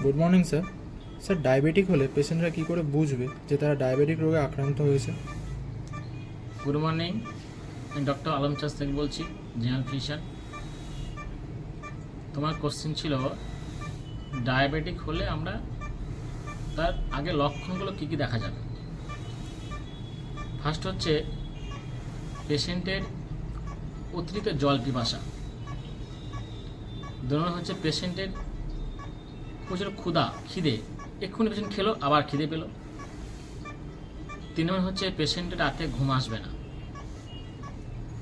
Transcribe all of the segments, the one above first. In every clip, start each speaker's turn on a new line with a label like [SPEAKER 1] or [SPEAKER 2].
[SPEAKER 1] Good morning sir. Sir, diabetic হলে পেশেন্টরা কী করে বুঝবে যে তারা ডায়াবেটিক রোগে আক্রান্ত হয়েছে?
[SPEAKER 2] গুড মর্নিং, আমি ডক্টর আলম চাষ থেকে বলছি, জেনারেল ফিজিশিয়ান। তোমার কোশ্চেন ছিল ডায়াবেটিক হলে আমরা তার আগে লক্ষণগুলো কী কী দেখা যাবে। ফার্স্ট হচ্ছে পেশেন্টের অতিরিক্ত জল পিপাসা। দু নম্বর হচ্ছে পেশেন্টের প্রচুর খিদে, এক্ষুনি পেশেন্ট খেলো আবার খিদে পেলো। 3 নম্বর হচ্ছে পেশেন্টের রাতে ঘুম আসবে না,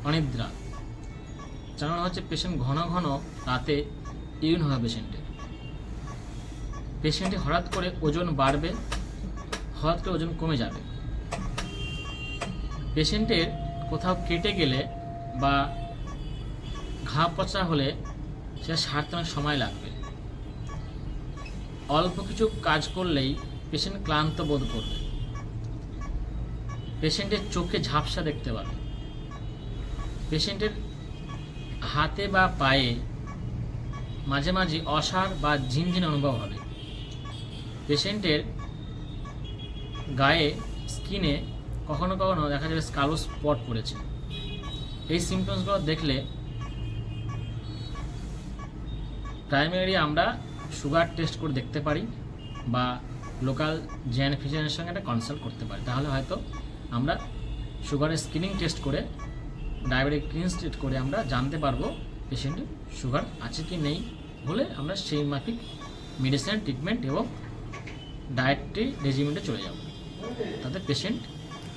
[SPEAKER 2] অনিদ্রা। 4 নম্বর হচ্ছে পেশেন্ট ঘন ঘন রাতে ইউরিন হবে পেশেন্টের হঠাৎ করে ওজন বাড়বে, হঠাৎ করে ওজন কমে যাবে। পেশেন্টের কোথাও কেটে গেলে বা ঘা পচা হলে সেটা সারতে অনেক সময় লাগবে। অল্প কিছু কাজ করলেই পেশেন্ট ক্লান্ত বোধ করবে। পেশেন্টের চোখে ঝাপসা দেখতে পাবে। পেশেন্টের হাতে বা পায়ে মাঝে মাঝে অসাড় বা ঝিনঝিন অনুভব হবে। পেশেন্টের গায়ে স্কিনে কখনো কখনো দেখা যাবে কালো স্পট পড়েছে। এই সিমটমসগুলো দেখলে প্রাইমারি আমরা সুগার টেস্ট করে দেখতে পারি বা লোকাল জেনারেল ফিজিশিয়ানের সঙ্গে একটা কনসাল্ট করতে পারি। তাহলে হয়তো আমরা সুগারের স্ক্রিনিং টেস্ট করে, ডায়াবেটিক ক্লিনিক টেস্ট করে আমরা জানতে পারবো পেশেন্টের সুগার আছে কি নেই। হলে আমরা সেই মাফিক মেডিসিন ট্রিটমেন্ট এবং ডায়েটটি রেজিমেন্টে চলে যাব, তাতে পেশেন্ট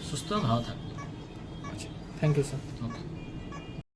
[SPEAKER 2] সুস্থ ভালো থাকবে।
[SPEAKER 1] আচ্ছা, থ্যাংক ইউ স্যার।
[SPEAKER 2] ওকে।